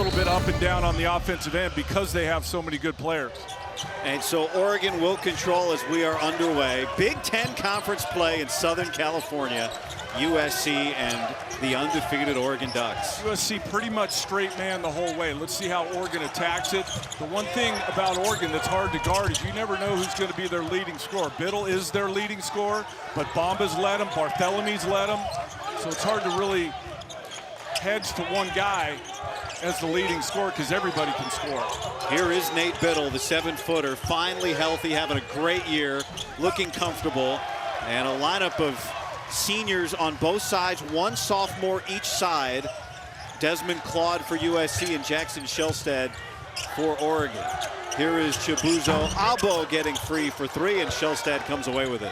little bit up and down on the offensive end because they have so many good players. And so Oregon will control as we are underway. Big Ten Conference play in Southern California. USC and the undefeated Oregon Ducks. USC pretty much straight man the whole way. Let's see how Oregon attacks it. The one thing about Oregon that's hard to guard is you never know who's going to be their leading scorer. Biddle is their leading scorer, but Bomba's led him, Barthelony's led him. So it's hard to really hedge to one guy as the leading scorer because everybody can score. Here is Nate Biddle, the 7-footer, finally healthy, having a great year, looking comfortable, and a lineup of seniors on both sides, one sophomore each side. Desmond Claude for USC and Jackson Shelstad for Oregon. Here is Chibuzo Abo getting free for three, and Shelstad comes away with it.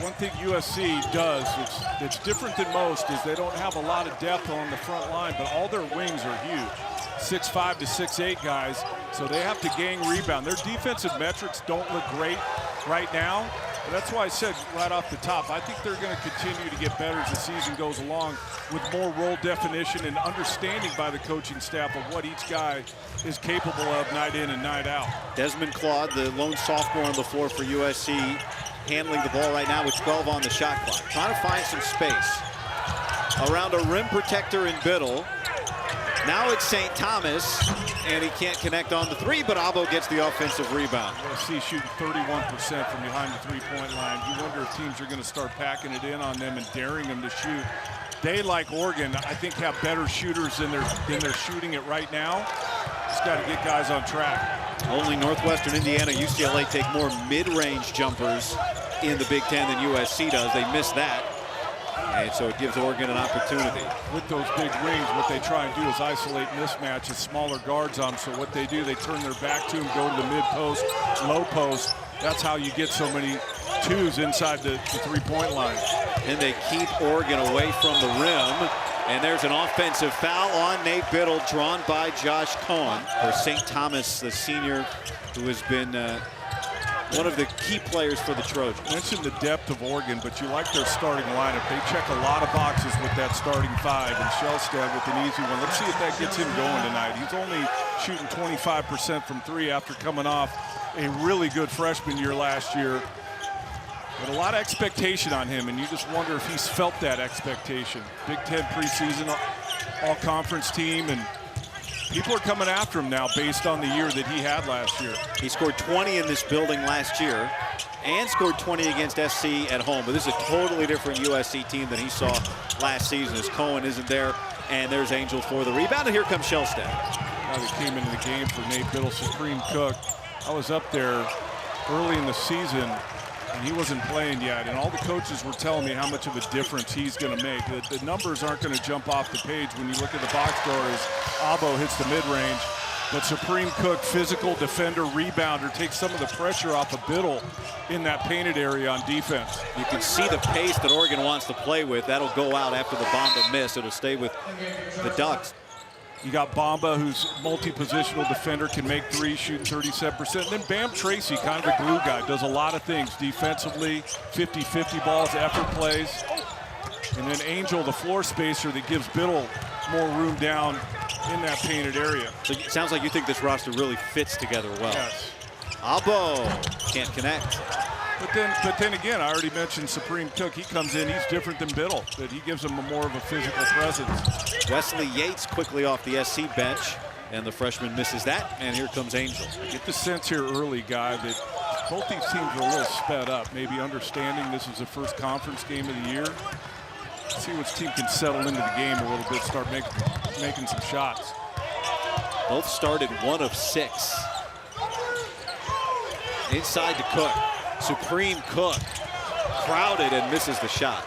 One thing USC does that's different than most is they don't have a lot of depth on the front line, but all their wings are huge. 6'5" to 6'8" guys, so they have to gang rebound. Their defensive metrics don't look great right now. But that's why I said right off the top, I think they're going to continue to get better as the season goes along with more role definition and understanding by the coaching staff of what each guy is capable of night in and night out. Desmond Claude, the lone sophomore on the floor for USC, handling the ball right now with 12 on the shot clock. Trying to find some space. Around a rim protector in Biddle. Now it's St. Thomas, and he can't connect on the three, but Abo gets the offensive rebound. USC shooting 31% from behind the three-point line. You wonder if teams are going to start packing it in on them and daring them to shoot. They, like Oregon, I think have better shooters than they're shooting it right now. Just got to get guys on track. Only Northwestern Indiana, UCLA take more mid-range jumpers in the Big Ten than USC does. They missed that. And so it gives Oregon an opportunity. With those big wings, what they try and do is isolate mismatches, smaller guards on them. So what they do, they turn their back to them, go to the mid-post, low post. That's how you get so many twos inside the three-point line. And they keep Oregon away from the rim. And there's an offensive foul on Nate Biddle, drawn by Josh Cohen. For St. Thomas, the senior, who has been one of the key players for the Trojans. Mentioned the depth of Oregon, but you like their starting lineup. They check a lot of boxes with that starting five, and Shelstad with an easy one. Let's see if that gets him going tonight. He's only shooting 25% from three after coming off a really good freshman year last year. But a lot of expectation on him, and you just wonder if he's felt that expectation. Big Ten preseason, all-conference team, and people are coming after him now based on the year that he had last year. He scored 20 in this building last year and scored 20 against SC at home. But this is a totally different USC team than he saw last season as Cohen isn't there. And there's Angel for the rebound. And here comes Shelstad. Now that came into the game for Nate Biddle, Supreme Cook. I was up there early in the season, and he wasn't playing yet. And all the coaches were telling me how much of a difference he's going to make. The numbers aren't going to jump off the page when you look at the box score as Abo hits the mid-range. But Supreme Cook, physical defender, rebounder, takes some of the pressure off of Biddle in that painted area on defense. You can see the pace that Oregon wants to play with. That'll go out after the Bomba miss. It'll stay with the Ducks. You got Bomba, who's multi-positional defender, can make threes, shooting 37%. And then Bam Tracy, kind of a glue guy, does a lot of things defensively, 50-50 balls, effort plays. And then Angel, the floor spacer that gives Biddle more room down in that painted area. So it sounds like you think this roster really fits together well. Yes. Abo can't connect. But then again, I already mentioned Supreme Cook. He comes in, he's different than Biddle, that he gives him more of a physical presence. Wesley Yates quickly off the SC bench, and the freshman misses that, and here comes Angel. I get the sense here early, Guy, that both these teams are a little sped up, maybe understanding this is the first conference game of the year. See which team can settle into the game a little bit, start making some shots. Both started 1 of 6. Inside to Cook. Supreme Cook crowded and misses the shot.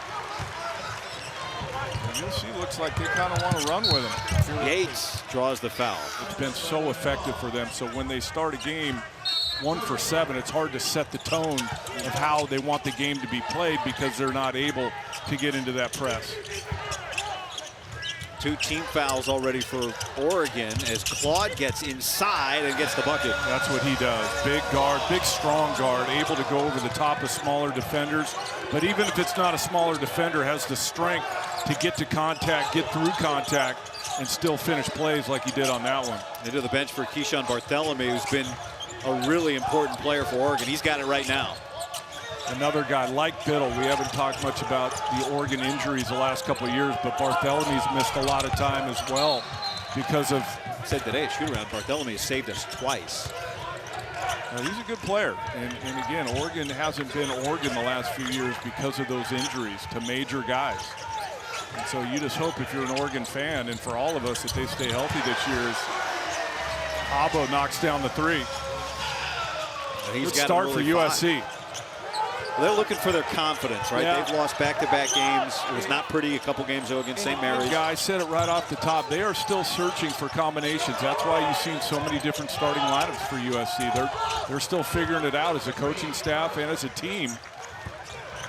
USC looks like they kind of want to run with him. Yates draws the foul. It's been so effective for them. So when they start a game 1 for 7, it's hard to set the tone of how they want the game to be played because they're not able to get into that press. 2 team fouls already for Oregon as Claude gets inside and gets the bucket. That's what he does. Big guard, big strong guard, able to go over the top of smaller defenders. But even if it's not a smaller defender, has the strength to get to contact, get through contact, and still finish plays like he did on that one. Into the bench for Keyshawn Bartholomew, who's been a really important player for Oregon. He's got it right now. Another guy like Biddle. We haven't talked much about the Oregon injuries the last couple of years, but Bartholomew's missed a lot of time as well because of... Said today at shoot-around, Bartholomew has saved us twice. He's a good player. And again, Oregon hasn't been Oregon the last few years because of those injuries to major guys. And so you just hope if you're an Oregon fan, and for all of us, that they stay healthy this year as Abo knocks down the three. Good start for USC. They're looking for their confidence, right? Yeah. They've lost back-to-back games. It was not pretty a couple games ago against St. Mary's. Guy said it right off the top. They are still searching for combinations. That's why you've seen so many different starting lineups for USC. They're still figuring it out as a coaching staff and as a team.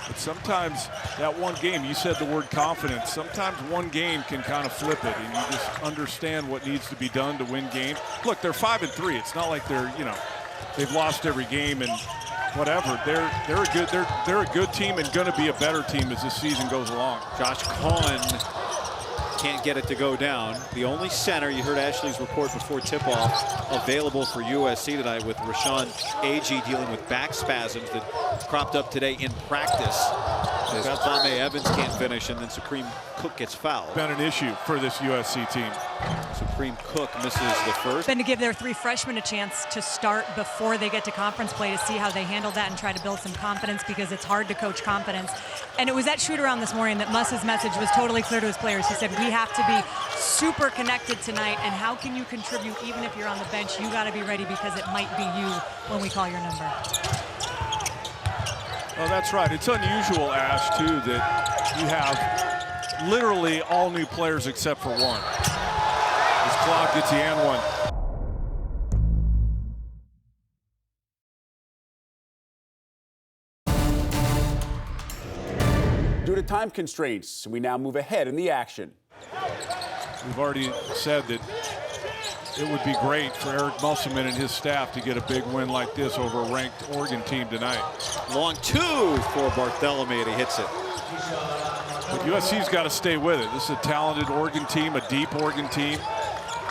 But sometimes that one game, you said the word confidence, sometimes one game can kind of flip it, and you just understand what needs to be done to win games. Look, they're 5-3. It's not like they're, they've lost every game and whatever. They're a good team and going to be a better team as this season goes along. Josh Cohen can't get it to go down. The only center, you heard Ashley's report before tip-off, available for USC tonight with Rashawn Agee dealing with back spasms that cropped up today in practice. As Kwame Evans can't finish, and then Supreme Cook gets fouled. Been an issue for this USC team. Supreme Cook misses the first. Been to give their 3 freshmen a chance to start before they get to conference play to see how they handle that and try to build some confidence, because it's hard to coach confidence. And it was at shoot-around this morning that Muss's message was totally clear to his players. He said, we have to be super connected tonight, and how can you contribute even if you're on the bench? You got to be ready because it might be you when we call your number. Well, that's right. It's unusual, Ash, too, that you have literally all new players except for one. As Claude gets the and one. Due to time constraints, we now move ahead in the action. We've already said that it would be great for Eric Musselman and his staff to get a big win like this over a ranked Oregon team tonight. Long 2 for Bartholomew, and he hits it. But USC's got to stay with it. This is a talented Oregon team, a deep Oregon team.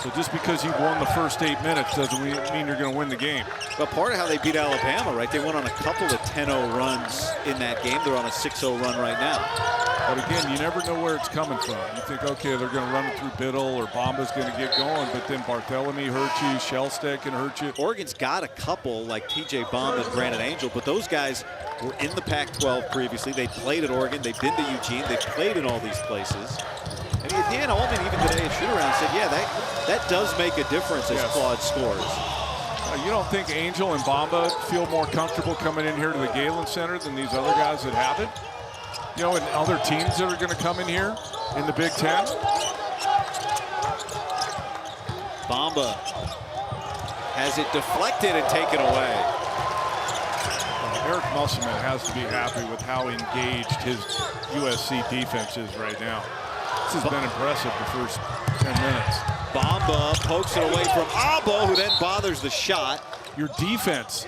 So just because you won the first 8 minutes doesn't mean you're going to win the game. But part of how they beat Alabama, right? They went on a couple of 10-0 runs in that game. They're on a 6-0 run right now. But again, you never know where it's coming from. You think, okay, they're going to run it through Biddle or Bomba's going to get going, but then Bartholomew hurt you, Shelstad can hurt you. Oregon's got a couple like T.J. Bomba and Brandon Angel, but those guys were in the Pac-12 previously. They played at Oregon. They've been to Eugene. They've played in all these places. And Dan Ullman, even today at shoot-around, said, yeah, that does make a difference as Claude scores. You don't think Angel and Bomba feel more comfortable coming in here to the Galen Center than these other guys that haven't? And other teams that are going to come in here in the Big Ten? Bomba has it deflected and taken away. Eric Musselman has to be happy with how engaged his USC defense is right now. This has been impressive the first 10 minutes. Bomba pokes it away from Abo, who then bothers the shot. Your defense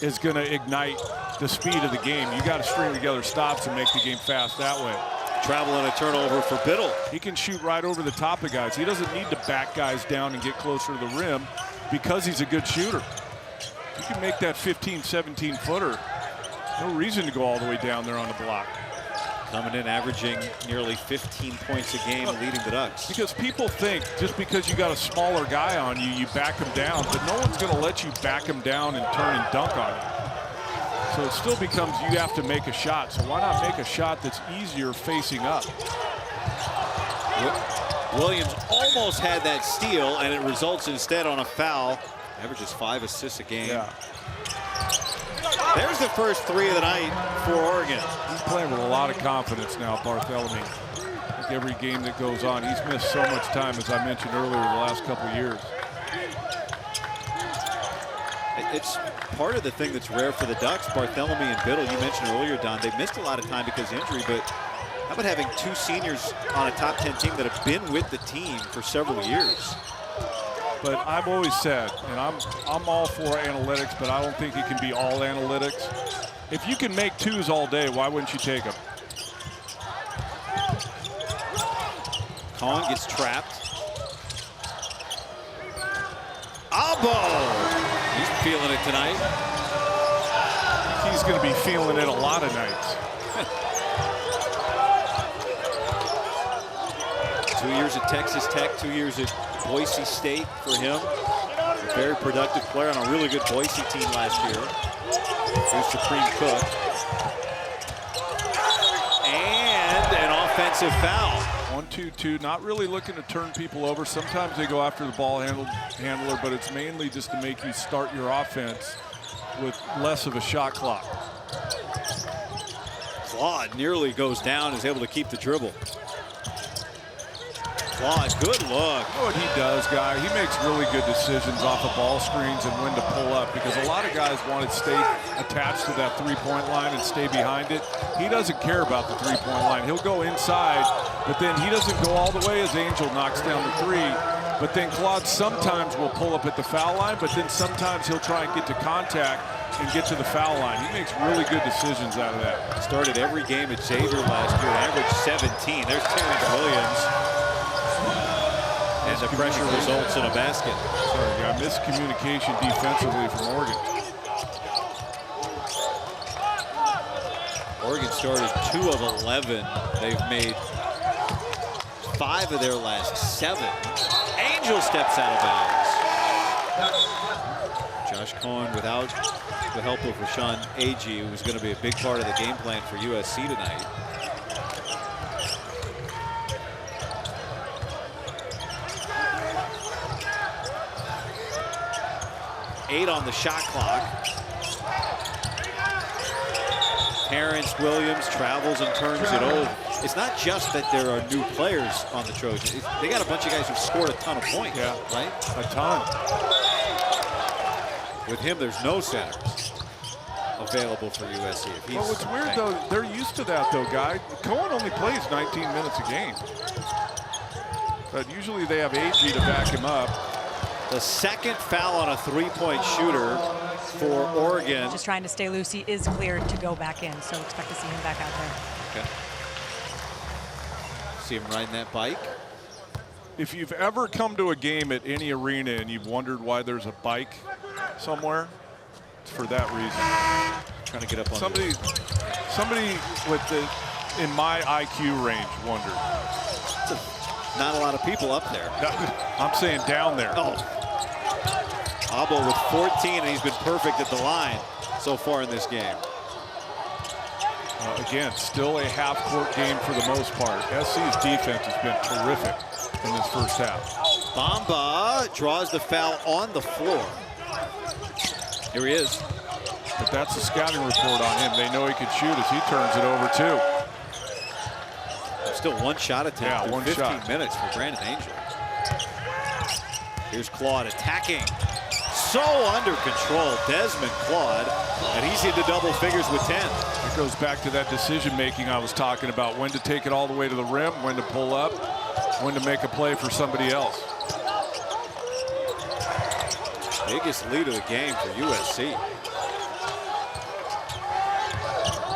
is going to ignite the speed of the game. You got to string together stops and make the game fast that way. Travel and a turnover for Biddle. He can shoot right over the top of guys. He doesn't need to back guys down and get closer to the rim because he's a good shooter. You can make that 15, 17-footer. No reason to go all the way down there on the block. Coming in, averaging nearly 15 points a game, leading the Ducks. Because people think just because you got a smaller guy on you, you back him down, but no one's going to let you back him down and turn and dunk on you. So it still becomes you have to make a shot. So why not make a shot that's easier facing up? Williams almost had that steal, and it results instead on a foul. Averages 5 assists a game. Yeah. There's the first 3 of the night for Oregon. He's playing with a lot of confidence now, Bartholomew. I think every game that goes on, he's missed so much time, as I mentioned earlier, the last couple of years. It's part of the thing that's rare for the Ducks. Bartholomew and Biddle, you mentioned earlier, Don, they missed a lot of time because of injury, but How about having two seniors on a top 10 team that have been with the team for several years? But I've always said, and I'm all for analytics, but I don't think it can be all analytics. If you can make twos all day, why wouldn't you take them? Cohen gets trapped. Abo! He's feeling it tonight. He's going to be feeling it a lot of nights. 2 years at Texas Tech, 2 years at Boise State for him. A very productive player on a really good Boise team last year. Here's Supreme Cook. And an offensive foul. 1-2-2, not really looking to turn people over. Sometimes they go after the ball handler, but it's mainly just to make you start your offense with less of a shot clock. Claude nearly goes down, is able to keep the dribble. Claude, good look. You know what he does, guy? He makes really good decisions off of ball screens and when to pull up, because a lot of guys want to stay attached to that three-point line and stay behind it. He doesn't care about the three-point line. He'll go inside, but then he doesn't go all the way as Angel knocks down the three. But then Claude sometimes will pull up at the foul line, but then sometimes he'll try and get to contact and get to the foul line. He makes really good decisions out of that. Started every game at Xavier last year, averaged 17. There's Terrence Williams. And the pressure results in a basket. Sorry, got miscommunication defensively from Oregon. Oregon started 2 of 11. They've made 5 of their last 7. Angel steps out of bounds. Josh Cohen without the help of Rashawn Agee, who was going to be a big part of the game plan for USC tonight. Eight on the shot clock. Terrence Williams travels and turns it over. It's not just that there are new players on the Trojans. They got a bunch of guys who've scored a ton of points, yeah, right? A ton. With him, there's no centers available for USC. Well, what's weird, though, they're used to that, though, Guy. Cohen only plays 19 minutes a game. But usually they have Agee to back him up. The second foul on a three-point shooter for Oregon. Just trying to stay loose. He is cleared to go back in, so expect to see him back out there. Okay. See him riding that bike. If you've ever come to a game at any arena and you've wondered why there's a bike somewhere, it's for that reason. Trying to get up on somebody with in my IQ range wondered. Not a lot of people up there. I'm saying down there. Oh. Abo with 14, and he's been perfect at the line so far in this game. Again, still a half-court game for the most part. SC's defense has been terrific in this first half. Bamba draws the foul on the floor. Here he is. But that's a scouting report on him. They know he can shoot as he turns it over, too. Still one shot attempt. Yeah, in 15 minutes for Brandon Angel. Here's Claude attacking. So under control, Desmond Claude, and he's into double figures with 10. It goes back to that decision making I was talking about, when to take it all the way to the rim, when to pull up, when to make a play for somebody else. Biggest lead of the game for USC.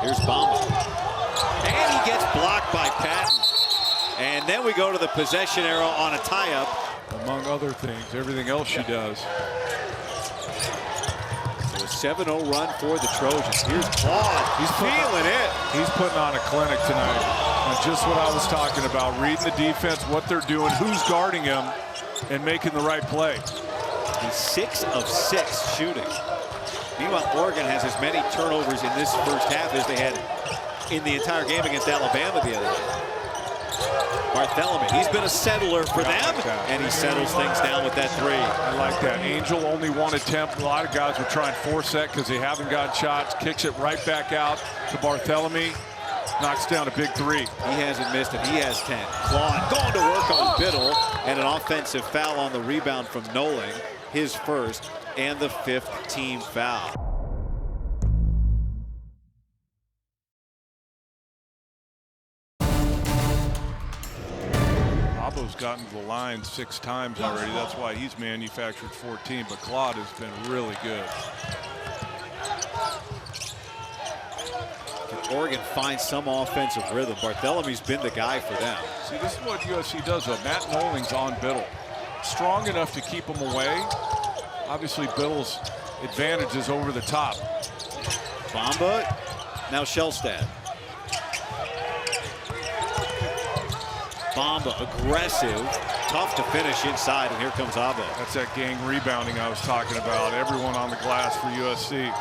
Here's Bamba. And he gets blocked by Patton. And then we go to the possession arrow on a tie-up. Among other things, everything else she does. So a 7-0 run for the Trojans. Here's Claude. He's feeling it. He's putting on a clinic tonight. And just what I was talking about, reading the defense, what they're doing, who's guarding him, and making the right play. He's 6 of 6 shooting. Meanwhile, Oregon has as many turnovers in this first half as they had in the entire game against Alabama the other day. Bartholomew, he's been a settler for them, and he settles things down with that three. I like that. Angel only one attempt. A lot of guys will try and force that because they haven't gotten shots. Kicks it right back out to Bartholomew. Knocks down a big three. He hasn't missed it. He has 10. Claude going to work on Biddle, and an offensive foul on the rebound from Noling, his first and the 5th team foul. Abo's gotten to the line 6 times already. That's why he's manufactured 14, but Claude has been really good. Can Oregon find some offensive rhythm? Barthelomew's been the guy for them. See, this is what USC does, though. Matt Nolling's on Biddle. Strong enough to keep him away. Obviously, Biddle's advantage is over the top. Bamba, now Shelstad. Bamba, aggressive, tough to finish inside, and here comes Abo. That's that gang rebounding I was talking about. Everyone on the glass for USC.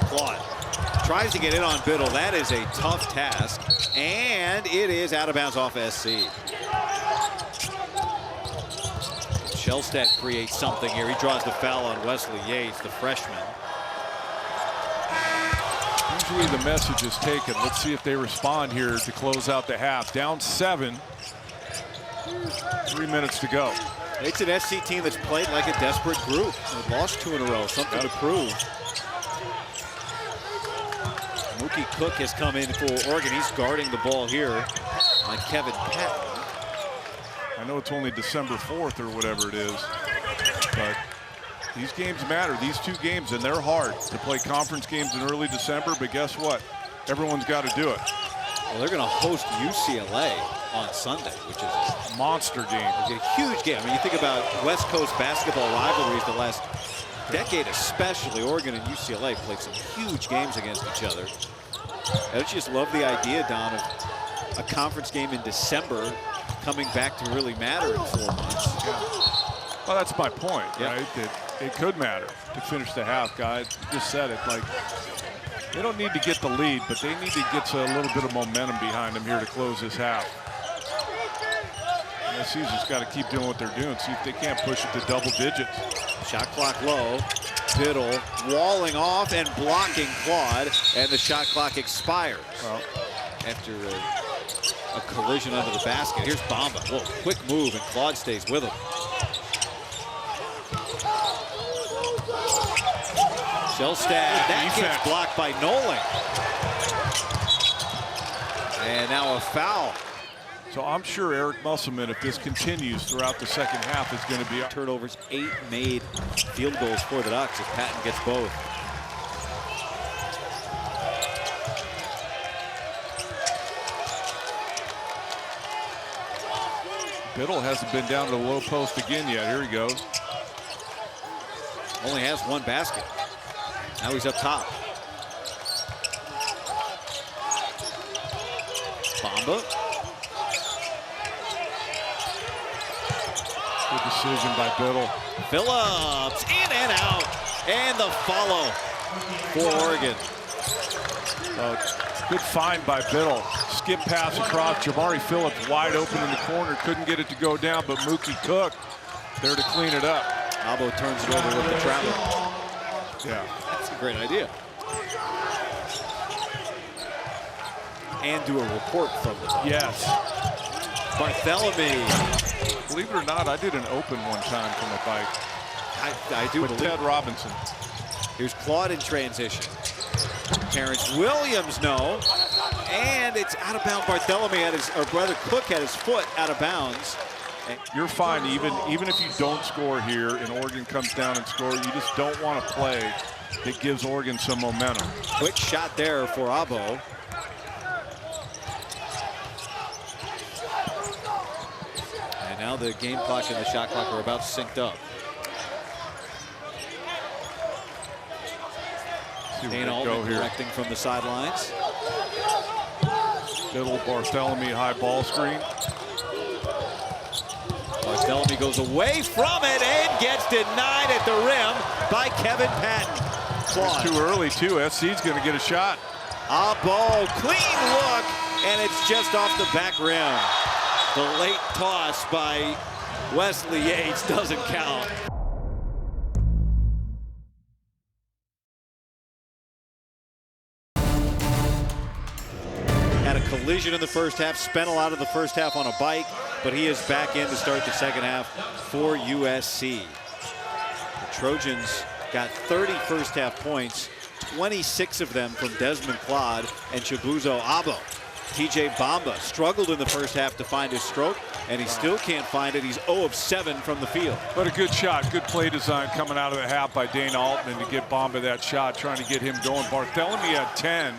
Claude tries to get in on Biddle. That is a tough task, and it is out of bounds off SC. Shelstad creates something here. He draws the foul on Wesley Yates, the freshman. Usually the message is taken. Let's see if they respond here to close out the half. Down 7. 3 minutes to go. It's an SC team that's played like a desperate group. They've lost 2 in a row, something to prove. Mookie Cook has come in for Oregon. He's guarding the ball here on Kevin Patton. I know it's only December 4th or whatever it is, but these games matter. These 2 games, and they're hard to play conference games in early December, but guess what? Everyone's got to do it. Well, they're going to host UCLA on Sunday, which is a monster game. A huge game. I mean, you think about West Coast basketball rivalries the last decade, especially. Oregon and UCLA played some huge games against each other. Don't you just love the idea, Don, of a conference game in December coming back to really matter in 4 months? Yeah. Well, that's my point, right? That it could matter to finish the half, guys. You just said it. Like, they don't need to get the lead, but they need to get a little bit of momentum behind them here to close this half. SC's just got to keep doing what they're doing. See if they can't push it to double digits. Shot clock low. Biddle walling off and blocking Claude, and the shot clock expires. Well, after a collision under the basket. Here's Bamba. Whoa, quick move, and Claude stays with him. Shelstad, that gets blocked by Nolan. And now a foul. So I'm sure Eric Musselman, if this continues throughout the second half, is going to be turnovers. 8 made field goals for the Ducks as Patton gets both. Biddle hasn't been down to the low post again yet. Here he goes. Only has 1 basket. Now he's up top. Bamba. Good decision by Biddle. Phillips in and out, and the follow for Oregon. Good find by Biddle. Skip pass across. Jamari Phillips wide open in the corner. Couldn't get it to go down, but Mookie Cook there to clean it up. Abo turns it over with the travel. Yeah. That's a great idea. And do a report from the top. Yes. Bartholomew. Believe it or not, I did an open one time from a bike. I do with believe Ted Robinson. Here's Claude in transition. Terrence Williams, no. And it's out of bounds. Bartholomew had his, or brother Cook had his foot out of bounds. You're fine, even if you don't score here and Oregon comes down and scores, you just don't want to play that gives Oregon some momentum. Quick shot there for Abo. And now the game clock and the shot clock are about synced up. Dane Altman directing from the sidelines. Little Bartholomew high ball screen. Bartholomew goes away from it and gets denied at the rim by Kevin Patton. It's too early, too. SC's going to get a shot. Abo, clean look, and it's just off the back rim. The late toss by Wesley Yates doesn't count. Had a collision in the first half, spent a lot of the first half on a bike, but he is back in to start the second half for USC. The Trojans got 30 first half points, 26 of them from Desmond Claude and Chibuzo Abo. TJ Bamba struggled in the first half to find his stroke, and he still can't find it. He's 0 of 7 from the field. But a good shot, good play design coming out of the half by Dana Altman to get Bamba that shot, trying to get him going. Barthélemy at 10.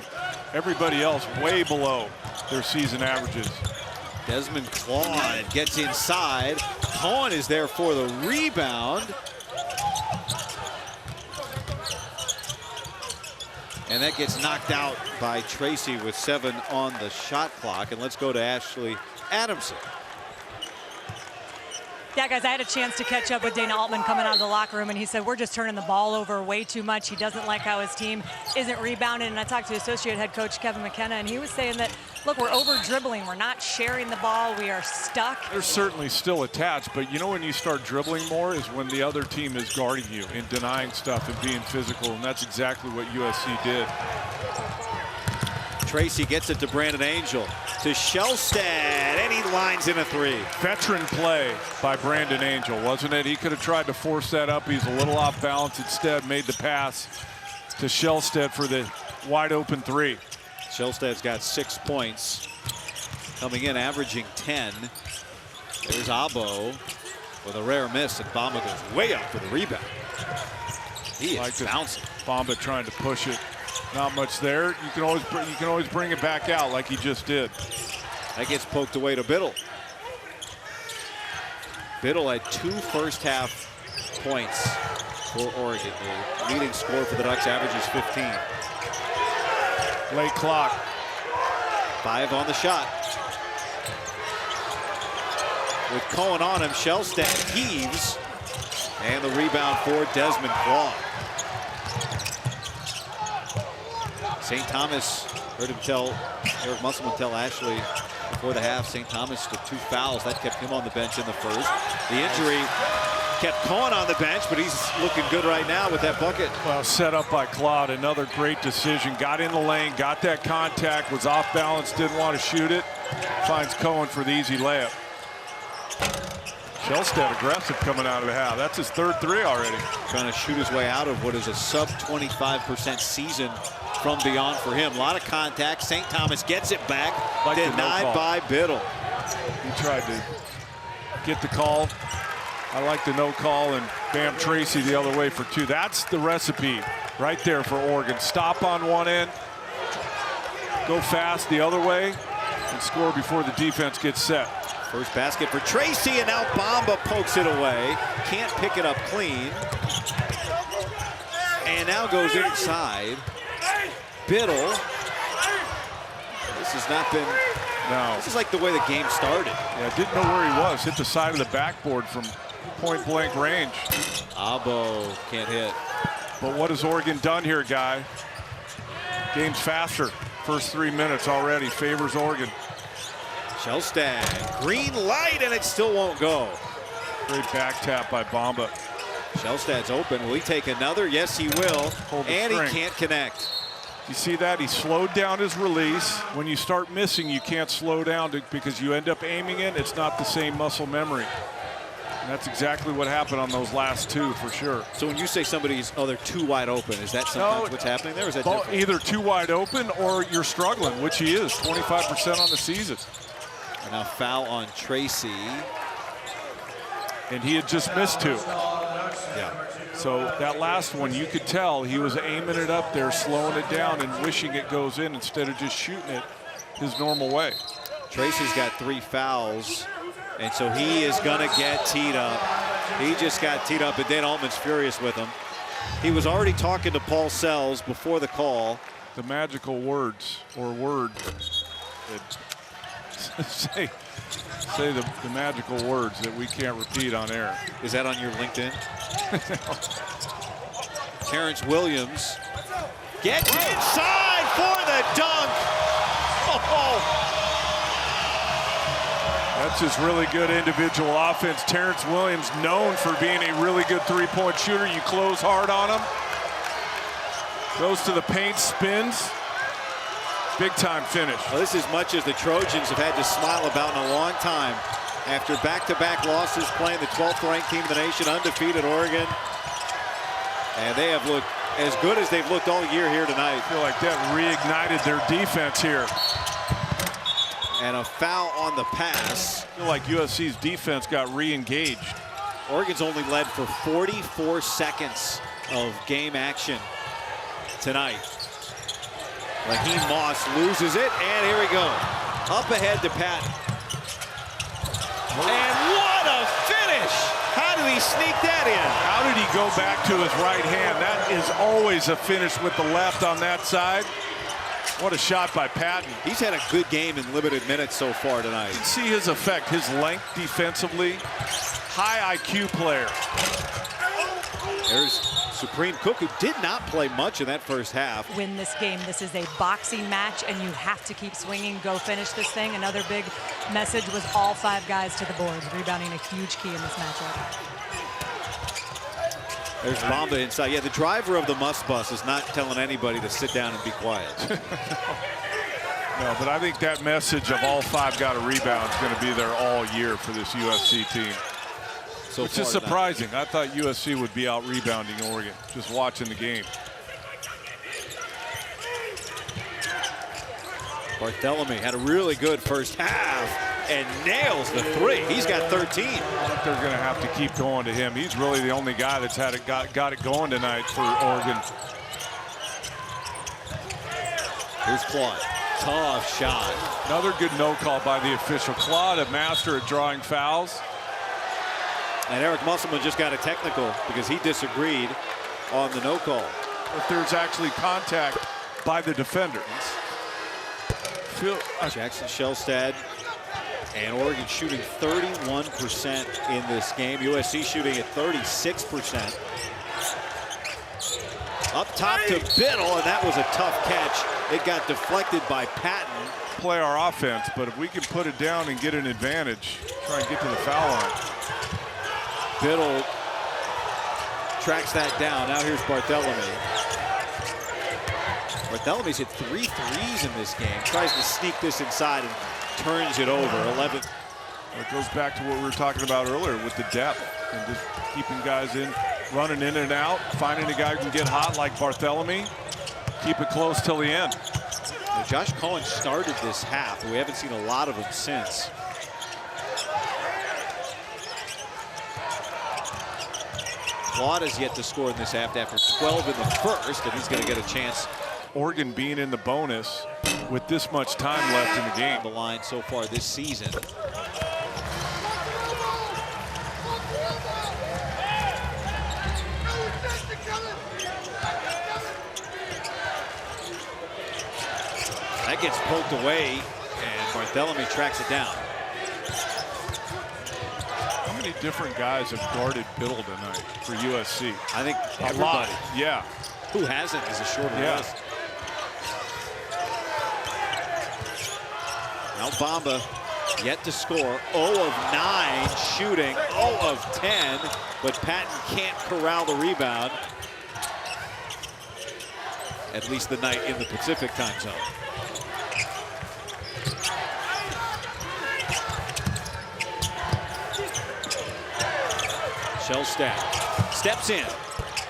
Everybody else way below their season averages. Desmond Claude gets inside. Cohen is there for the rebound. And that gets knocked out by Tracy with 7 on the shot clock. And let's go to Ashley Adamson. Yeah, guys, I had a chance to catch up with Dana Altman coming out of the locker room, and he said, we're just turning the ball over way too much. He doesn't like how his team isn't rebounding. And I talked to associate head coach Kevin McKenna, and he was saying that, look, we're over-dribbling. We're not sharing the ball. We are stuck. They're certainly still attached, but you know when you start dribbling more is when the other team is guarding you and denying stuff and being physical, and that's exactly what USC did. Tracy gets it to Brandon Angel, to Shelstad, and he lines in a 3. Veteran play by Brandon Angel, wasn't it? He could have tried to force that up. He's a little off balance. Instead, made the pass to Shelstad for the wide open 3. Shelstad's got 6 points, coming in averaging 10. There's Abo with a rare miss, and Bamba goes way up for the rebound. He is bouncing. Bamba trying to push it. Not much there. You can always bring it back out like he just did. That gets poked away to Biddle. Biddle had 2 first-half points for Oregon. The leading score for the Ducks averages 15. Late clock. 5 on the shot. With Cohen on him, Shelstad heaves. And the rebound for Desmond Claude. St. Thomas, heard him tell, Eric Musselman tell Ashley before the half, St. Thomas with 2 fouls. That kept him on the bench in the first. The injury kept Cohen on the bench, but he's looking good right now with that bucket. Well, set up by Claude, another great decision. Got in the lane, got that contact, was off balance, didn't want to shoot it. Finds Cohen for the easy layup. Shelstad aggressive coming out of the half. That's his 3rd 3 already. Trying to shoot his way out of what is a sub 25% season from beyond for him. A lot of contact. St. Thomas gets it back. Like denied by Biddle. He tried to get the call. I like the no call, and bam, Tracy the other way for 2. That's the recipe right there for Oregon. Stop on one end, go fast the other way, and score before the defense gets set. First basket for Tracy, and now Bamba pokes it away. Can't pick it up clean. And now goes inside. Biddle. This has not been, no. This is like the way the game started. Yeah, didn't know where he was. Hit the side of the backboard from point blank range. Abo can't hit. But what has Oregon done here, Guy? Game's faster. First 3 minutes already favors Oregon. Shelstad, green light, and it still won't go. Great back tap by Bamba. Shelstad's open. Will he take another? Yes, he will. And he can't connect. You see that? He slowed down his release. When you start missing, you can't slow down because you end up aiming it. It's not the same muscle memory. And that's exactly what happened on those last 2 for sure. So when you say somebody's, oh, they're too wide open, is that sometimes what's happening there? Or is that different? Either too wide open or you're struggling, which he is, 25% on the season. And now foul on Tracy. And he had just missed 2. Yeah. So that last one, you could tell he was aiming it up there, slowing it down and wishing it goes in instead of just shooting it his normal way. Tracy's got 3 fouls, and so he is gonna get teed up. He just got teed up, and Dan Altman's furious with him. He was already talking to Paul Sells before the call. The magical words, or word, say the magical words that we can't repeat on air. Is that on your LinkedIn? Terrence Williams gets inside for the dunk. Oh. That's just really good individual offense. Terrence Williams, known for being a really good 3-point shooter. You close hard on him. Goes to the paint, spins. Big time finish. Well, this is as much as the Trojans have had to smile about in a long time. After back-to-back losses, playing the 12th ranked team in the nation, undefeated Oregon. And they have looked as good as they've looked all year here tonight. I feel like that reignited their defense here. And a foul on the pass. I feel like USC's defense got re-engaged. Oregon's only led for 44 seconds of game action tonight. Raheem Moss loses it, and here we go. Up ahead to Patton. And what a finish! How did he sneak that in? How did he go back to his right hand? That is always a finish with the left on that side. What a shot by Patton. He's had a good game in limited minutes so far tonight. You can see his effect, his length defensively. High IQ player. There's Supreme Cook, who did not play much in that first half. Win this game. This is a boxing match, and you have to keep swinging. Go finish this thing. Another big message was all 5 guys to the board. Rebounding a huge key in this matchup. There's Bamba inside. Yeah, the driver of the Must Bus is not telling anybody to sit down and be quiet. No, but I think that message of all 5 got a rebound is going to be there all year for this USC team. Which is surprising. I thought USC would be out rebounding Oregon, just watching the game. Barthélemy had a really good first half and nails the 3. He's got 13. I think they're going to have to keep going to him. He's really the only guy that's had it got it going tonight for Oregon. Here's Claude. Tough shot. Another good no call by the official. Claude, a master at drawing fouls. And Eric Musselman just got a technical because he disagreed on the no call. If there's actually contact by the defender. Jackson Shelstad and Oregon shooting 31% in this game. USC shooting at 36%. Up top to Biddle, and that was a tough catch. It got deflected by Patton. Play our offense, but if we can put it down and get an advantage, try and get to the foul line. Biddle tracks that down. Now here's Barthélemy. Barthélemy's hit 3 threes in this game. Tries to sneak this inside and turns it over. 11. It goes back to what we were talking about earlier with the depth and just keeping guys in, running in and out, finding a guy who can get hot like Barthélemy. Keep it close till the end. Now, Josh Cohen started this half, but we haven't seen a lot of him since. Claude has yet to score in this half after 12 in the first, and he's going to get a chance. Oregon being in the bonus with this much time left in the game. The line so far this season. That gets poked away, and Barthélemy tracks it down. How many different guys have guarded Biddle tonight for USC? I think a everybody. lot. Yeah. Who hasn't is a shorter list. Now Bamba yet to score. 0 of 9 shooting, 0 of 10, but Patton can't corral the rebound. At least the night in the Pacific time zone. Shelstad steps in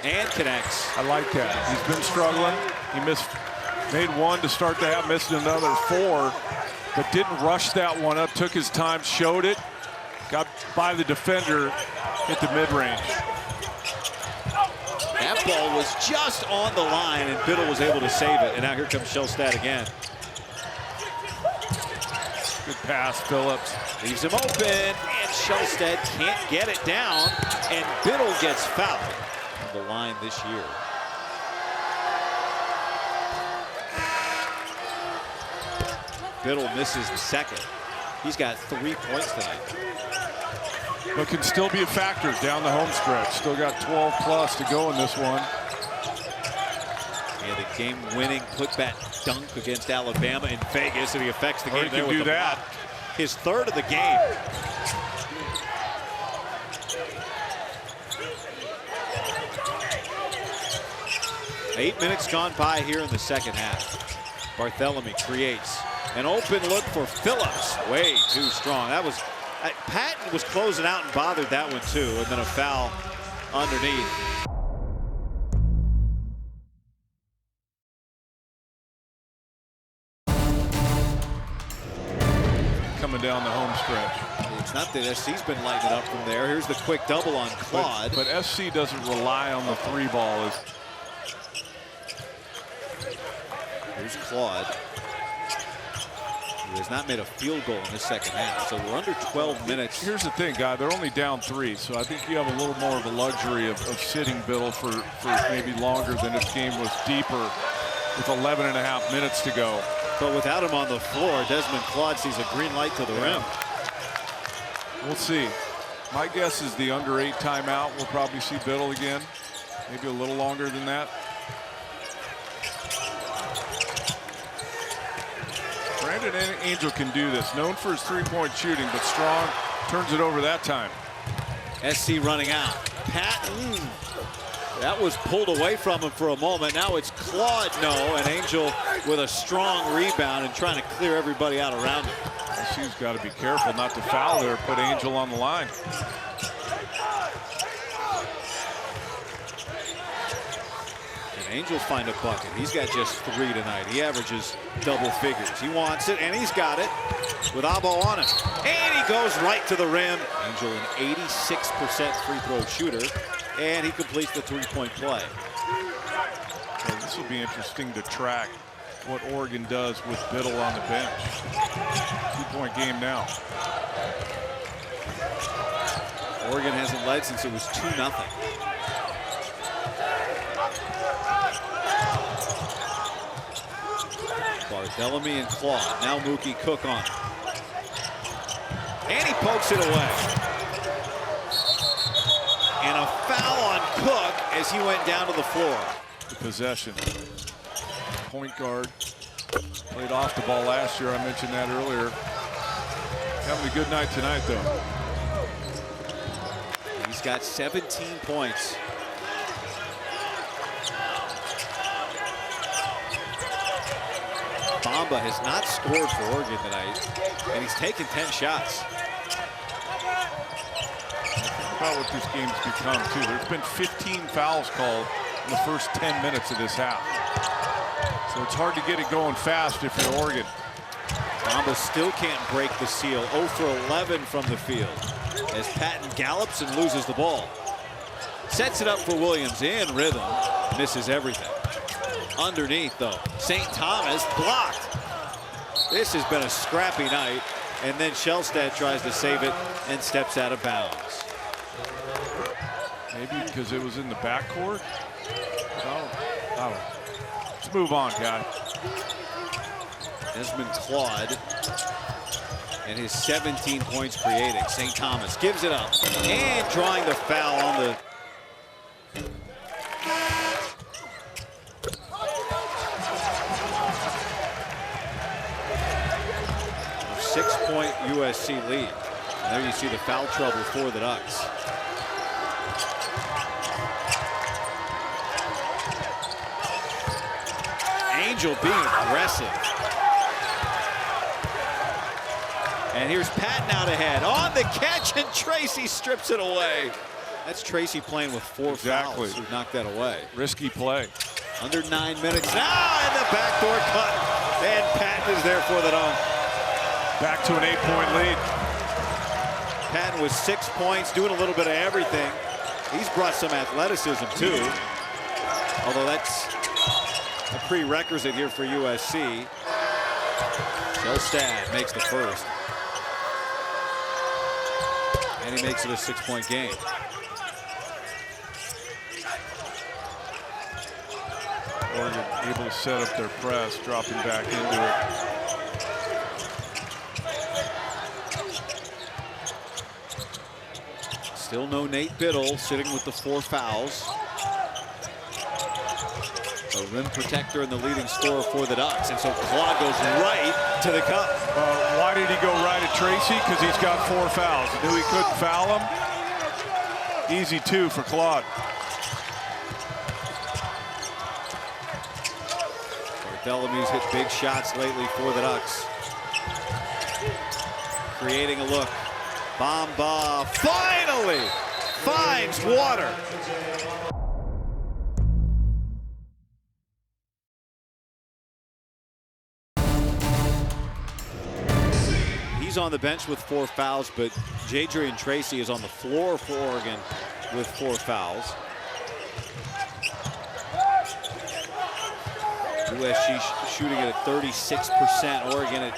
and connects. I like that. He's been struggling. He made one to start the half, missed another 4, but didn't rush that one up. Took his time, showed it, got by the defender, hit the mid-range. That ball was just on the line, and Biddle was able to save it. And now here comes Shelstad again. Good pass, Phillips. Leaves him open, and Shelstad can't get it down, and Biddle gets fouled on the line this year. Biddle misses the second. He's got 3 points tonight. But can still be a factor down the home stretch. Still got 12 plus to go in this one. Yeah, the game-winning putback dunk against Alabama in Vegas, and he affects the game there with the block. His 3rd of the game. Eight minutes gone by here in the second half. Barthélemy creates an open look for Phillips. Way too strong. That was Patton was closing out and bothered that one too, and then a foul underneath. coming down the home stretch. It's not that SC's been lighting it up from there. Here's the quick double on Claude. But SC doesn't rely on the three ball. Here's Claude, who has not made a field goal in the second half. So we're under 12 minutes. Here's the thing, guy. They're only down 3, so I think you have a little more of a luxury of sitting Biddle for maybe longer than if game was deeper with 11.5 minutes to go. But without him on the floor, Desmond Claude sees a green light to the rim. We'll see. My guess is the under 8 timeout. We'll probably see Biddle again. Maybe a little longer than that. Brandon Angel can do this. Known for his three-point shooting, but strong. Turns it over that time. SC running out. Patton. That was pulled away from him for a moment. Now it's Claude, no, and Angel with a strong rebound and trying to clear everybody out around him. SC's got to be careful not to foul there. Put Angel on the line. And Angel find a bucket. He's got just 3 tonight. He averages double figures. He wants it, and he's got it with Abo on him. And he goes right to the rim. Angel an 86% free throw shooter, and he completes the three-point play. So this will be interesting to track what Oregon does with Biddle on the bench. 2-point game now. Oregon hasn't led since it was 2-0. Barthélemy and Claude. Now Mookie Cook on. And he pokes it away. And a foul on Cook as he went down to the floor. The possession. Point guard. Played off the ball last year. I mentioned that earlier. Having a good night tonight, though. He's got 17 points. Bamba has not scored for Oregon tonight, and he's taken 10 shots. Think about what this game's become, too. There's been 15 fouls called in the first 10 minutes of this half. So it's hard to get it going fast if you're Oregon. Bamba still can't break the seal. 0 for 11 from the field as Patton gallops and loses the ball. Sets it up for Williams in rhythm. Misses everything. Underneath, though, St. Thomas blocked. This has been a scrappy night, and then Shelstad tries to save it and steps out of bounds. Maybe because it was in the backcourt? I don't know. Let's move on, guy. Desmond Claude and his 17 points creating. St. Thomas gives it up and drawing the foul on the... 6-point USC lead. And there you see the foul trouble for the Ducks. Angel being aggressive. And here's Patton out ahead on the catch, and Tracy strips it away. That's Tracy playing with 4 fouls who knocked that away. Risky play. Under 9 minutes now, and the backdoor cut. And Patton is there for the dunk. Back to an 8-point lead. Patton with 6 points, doing a little bit of everything. He's brought some athleticism too, although that's a prerequisite here for USC. Shelstad makes the first. And he makes it a 6-point game. Oregon able to set up their press, dropping back into it. Still no Nate Biddle, sitting with the 4 fouls. A rim protector and the leading scorer for the Ducks. And so Claude goes right to the cup. Why did he go right at Tracy? Because he's got 4 fouls. He knew he couldn't foul him. Easy 2 for Claude. Barthélemy's hit big shots lately for the Ducks. Creating a look. Bamba finally finds water. He's He's on the bench with 4 fouls, but Jadrian Tracy is on the floor for Oregon with 4 fouls. USC shooting it at 36%, Oregon at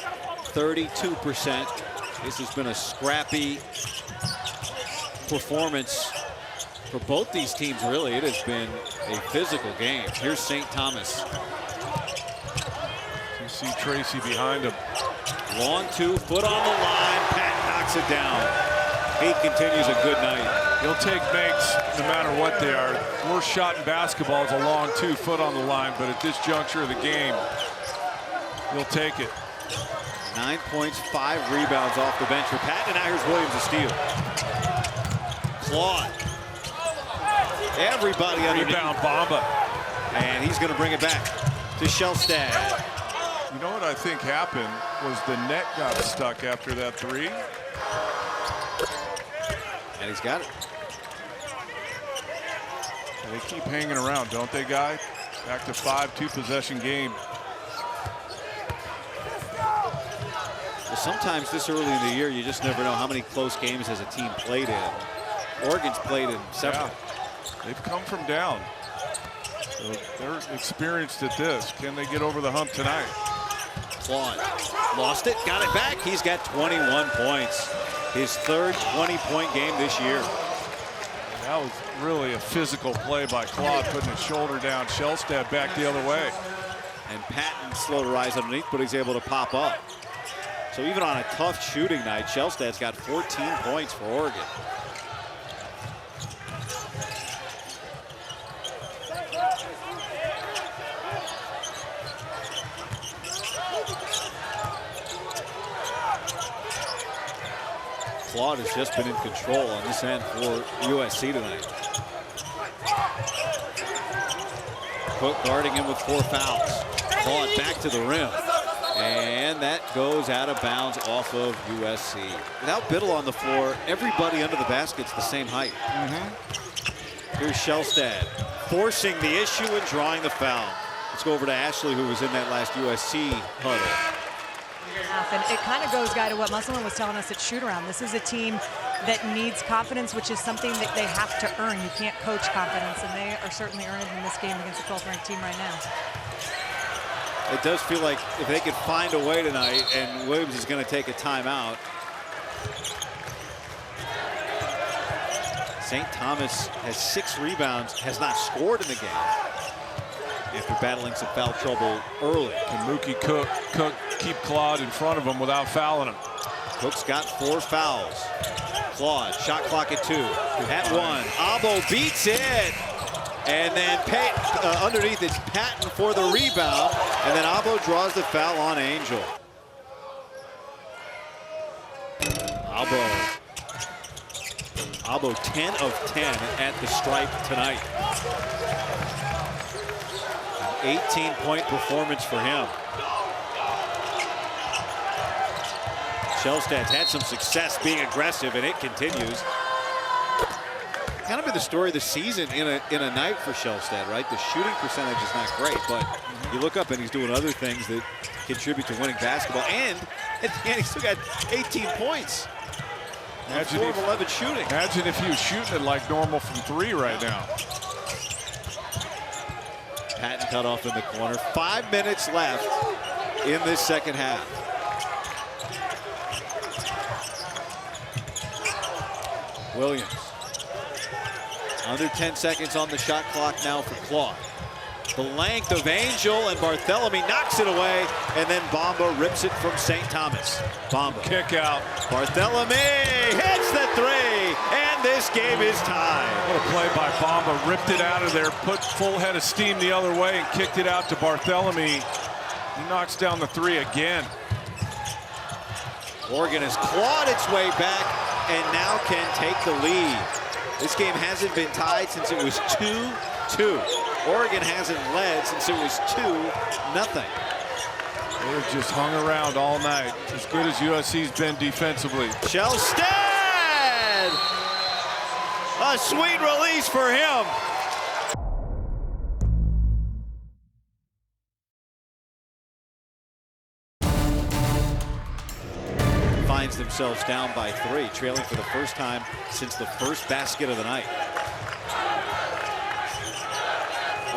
32%. This has been a scrappy performance for both these teams, really. It has been a physical game. Here's St. Thomas. You see Tracy behind him. Long 2, foot on the line. Patton knocks it down. He continues a good night. He'll take makes no matter what they are. Worst shot in basketball is a long 2, foot on the line, but at this juncture of the game, he'll take it. 9 points, 5 rebounds off the bench for Patton. And now here's Williams to steal. Claude. Everybody underneath. Rebound, Bamba. And he's going to bring it back to Shelstad. You know what I think happened was the net got stuck after that 3. And he's got it. They keep hanging around, don't they, Guy? Back to 5, 2-possession game. Well, sometimes this early in the year, you just never know how many close games has a team played in. Oregon's played in several. Yeah. They've come from down. So they're experienced at this. Can they get over the hump tonight? Claude lost it, got it back. He's got 21 points. His third 20-point game this year. That was really a physical play by Claude, putting his shoulder down. Shelstad back the other way. And Patton slow to rise underneath, but he's able to pop up. So even on a tough shooting night, Shelstad's got 14 points for Oregon. Claude has just been in control on this end for USC tonight. Cook guarding him with 4 fouls. Claude back to the rim. And that goes out of bounds off of USC. Without Biddle on the floor, everybody under the basket's the same height. Here's Shelstad forcing the issue and drawing the foul. Let's go over to Ashley, who was in that last USC huddle. And it kind of goes, Guy, to what Musselman was telling us at shoot-around. This is a team that needs confidence, which is something that they have to earn. You can't coach confidence, and they are certainly earning in this game against the 12th-ranked team right now. It does feel like if they could find a way tonight, and Williams is going to take a timeout. St. Thomas has 6 rebounds, has not scored in the game after battling some foul trouble early. Can Mookie Cook keep Claude in front of him without fouling him? Cook's got 4 fouls. Claude, shot clock at 2. At 1, Abo beats it. And then underneath it's Patton for the rebound. And then Abo draws the foul on Angel. Abo 10 of 10 at the stripe tonight. 18-point performance for him. Shelstad's had some success being aggressive, and it continues. Kind of been the story of the season in a night for Shelstad, right? The shooting percentage is not great, but you look up and he's doing other things that contribute to winning basketball. And at the end, he's still got 18 points. Imagine 4 of 11 shooting. Imagine if he was shooting it like normal from 3 right now. Patton cut off in the corner. 5 minutes left in this second half. Williams. Under 10 seconds on the shot clock now for Claude. The length of Angel, and Barthélemy knocks it away, and then Bamba rips it from St. Thomas. Bamba. Kick out. Barthélemy hits the 3, and this game is tied. What a play by Bamba. Ripped it out of there, put full head of steam the other way, and kicked it out to Barthélemy. He knocks down the 3 again. Oregon has clawed its way back and now can take the lead. This game hasn't been tied since it was 2-2. Oregon hasn't led since it was 2-0. They've just hung around all night. As good as USC's been defensively. Shelstad! A sweet release for him. Finds themselves down by 3, trailing for the first time since the first basket of the night.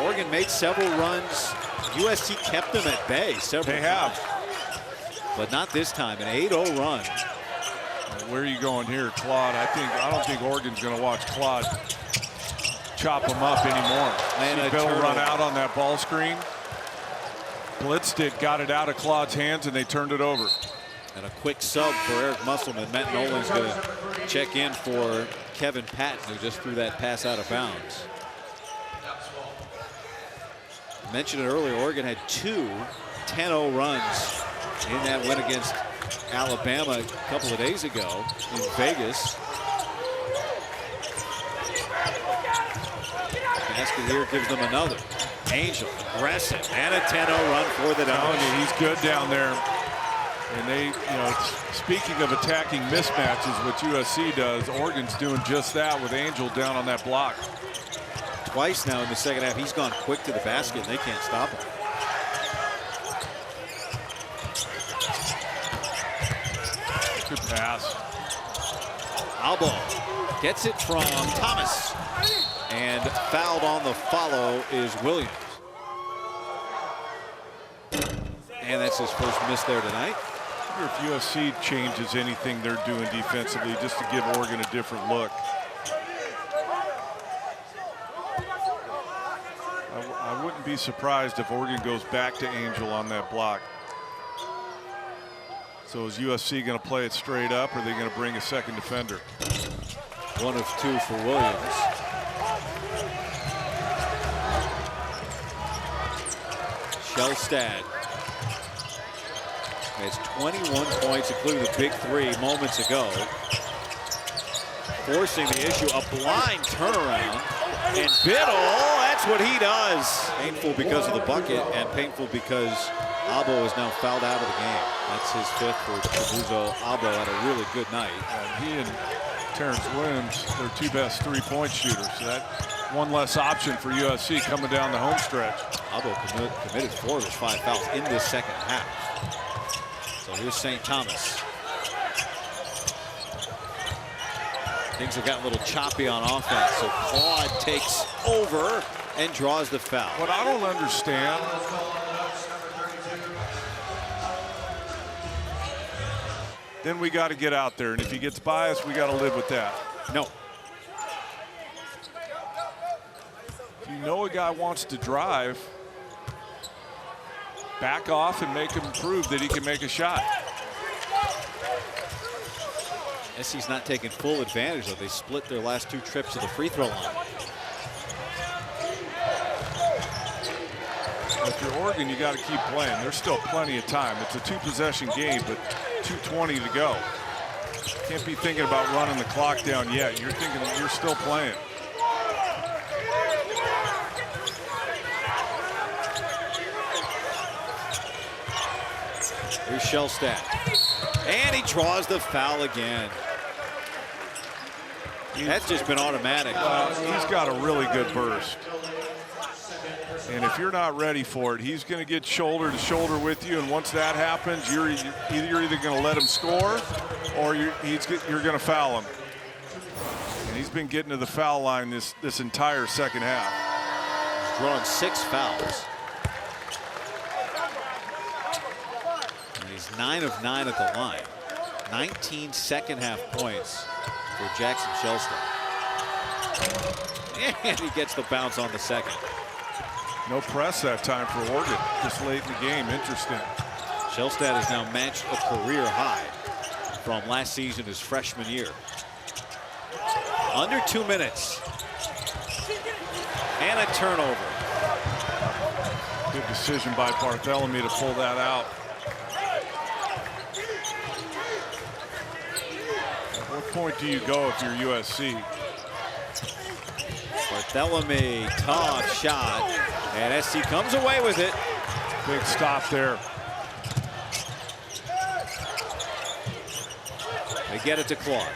Oregon made several runs. USC kept them at bay several times. But not this time, an 8-0 run. Where are you going here, Claude? I don't think Oregon's going to watch Claude chop him up anymore. See Bill run out on that ball screen. Blitzed it, got it out of Claude's hands, and they turned it over. And a quick sub for Eric Musselman. Matt Nolan's going to check in for Kevin Patton, who just threw that pass out of bounds. I mentioned it earlier, Oregon had 2 10-0 runs in that win against Alabama a couple of days ago in Vegas. Basket here gives them another. Angel, aggressive, and a 10-0 run for the Dons. He's good down there. And they, speaking of attacking mismatches, what USC does, Oregon's doing just that with Angel down on that block. Twice now in the second half, he's gone quick to the basket, and they can't stop him. Good pass. Albo gets it from Thomas. And fouled on the follow is Williams. And that's his first miss there tonight. I wonder if USC changes anything they're doing defensively just to give Oregon a different look. I wouldn't be surprised if Oregon goes back to Angel on that block. So is USC going to play it straight up, or are they going to bring a second defender? 1 of 2 for Williams. Shelstad has 21 points, including the big 3 moments ago. Forcing the issue, a blind turnaround. And Biddle, that's what he does. Painful because of the bucket, and painful because Abo is now fouled out of the game. That's his 5th for Chibuzo. Abo had a really good night. He and Terrence Williams, their 2 best 3-point shooters. So that one less option for USC coming down the home stretch. Abo committed 4 of his 5 fouls in this second half. So here's St. Thomas. Things have gotten a little choppy on offense, so Claude takes over and draws the foul. What I don't understand, then we got to get out there, and if he gets by us, we got to live with that. No. If you know a guy wants to drive, back off and make him prove that he can make a shot. SC's not taking full advantage, though. They split their last 2 trips to the free throw line. If you're Oregon, you got to keep playing. There's still plenty of time. It's a 2-possession game, but 2:20 to go. Can't be thinking about running the clock down yet. You're thinking that you're still playing. Here's Shelstad. And he draws the foul again. That's just been automatic. He's got a really good burst. And if you're not ready for it, he's going to get shoulder to shoulder with you. And once that happens, you're either going to let him score or you're going to foul him. And he's been getting to the foul line this entire second half. He's drawn 6 fouls. And he's 9 of 9 at the line. 19 second half points for Jackson Shelstad. And he gets the bounce on the second. No press that time for Oregon this late in the game. Interesting. Shelstad has now matched a career high from last season, his freshman year. Under 2 minutes. And a turnover. Good decision by Bartholomew to pull that out. At what point do you go if you're USC? Bartholomew, tough shot, and SC comes away with it. Big stop there. They get it to Claude.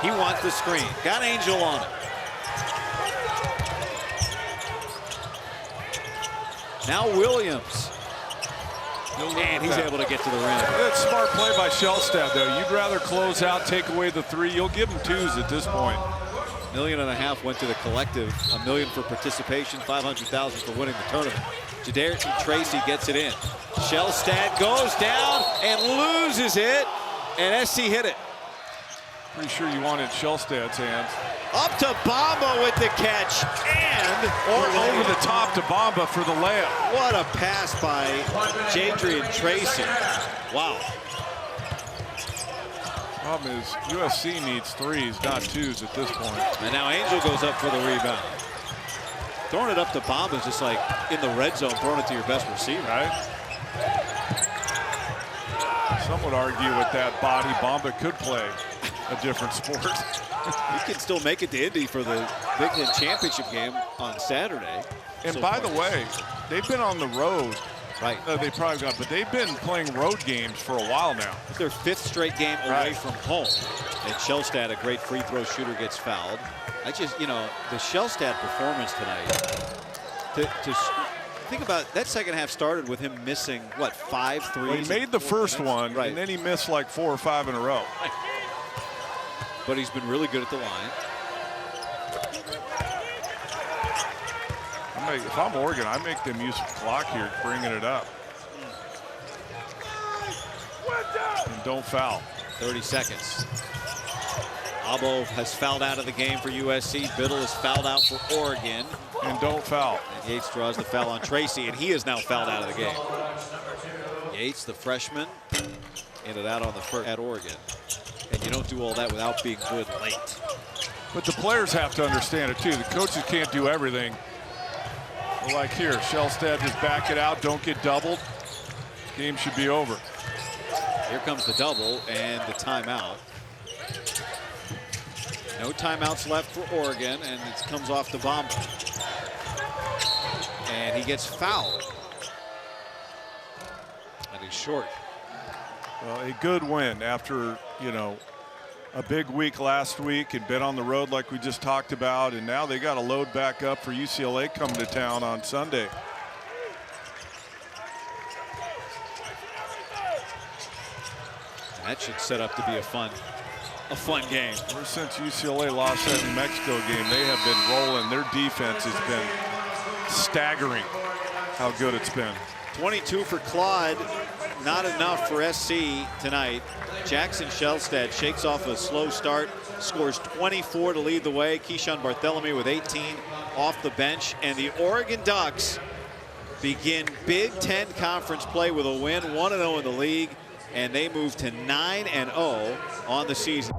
He wants the screen. Got Angel on it. Now Williams. And he's able to get to the rim. That's smart play by Shelstad, though. You'd rather close out, take away the three. You'll give him twos at this point. $1.5 million went to the collective. $1 million for participation, $500,000 for winning the tournament. Jaderson Tracy gets it in. Shelstad goes down and loses it, and SC hit it. Pretty sure you wanted Shelstad's hands. Up to Bamba with the catch, and Over the top to Bamba for the layup. what a pass by Jadrian Tracy. Wow. Problem is, USC needs threes, not twos at this point. And now Angel goes up for the rebound. Throwing it up to Bamba is just like in the red zone, throwing it to your best receiver. Right? Some would argue with that body, Bamba could play a different sport. He can still make it to Indy for the Big Ten Championship game on Saturday. And So by far. the way, they've been on the road. Right. They probably got, but they've been playing road games for a while now. It's their 5th straight game away from home. And Shelstad, a great free throw shooter, gets fouled. I just, the Shelstad performance tonight, to think about that second half started with him missing, what, 5 threes? Well, he made the first one, right, and then he missed like 4 or 5 in a row. But he's been really good at the line. If I'm Oregon, I make them use the clock here, bringing it up. And don't foul. 30 seconds. Abo has fouled out of the game for USC. Biddle is fouled out for Oregon. And don't foul. And Yates draws the foul on Tracy, and he is now fouled out of the game. Yates, the freshman, in and out on the first at Oregon. And you don't do all that without being good late. But the players have to understand it, too. The coaches can't do everything. Well, like here, Shelstad just back it out, don't get doubled. Game should be over. Here comes the double and the timeout. No timeouts left for Oregon, and it comes off the bomb. And he gets fouled. And he's short. Well, a good win after, a big week last week and been on the road like we just talked about, and now they got to load back up for UCLA coming to town on Sunday. That should set up to be a fun game. Ever since UCLA lost that New Mexico game, they have been rolling. Their defense has been staggering how good it's been. 22 for Claude, not enough for SC tonight. Jackson Shelstad shakes off a slow start, scores 24 to lead the way. Keyshawn Bartholomew with 18 off the bench, and the Oregon Ducks begin Big Ten Conference play with a win, 1-0 in the league, and they move to 9-0 on the season.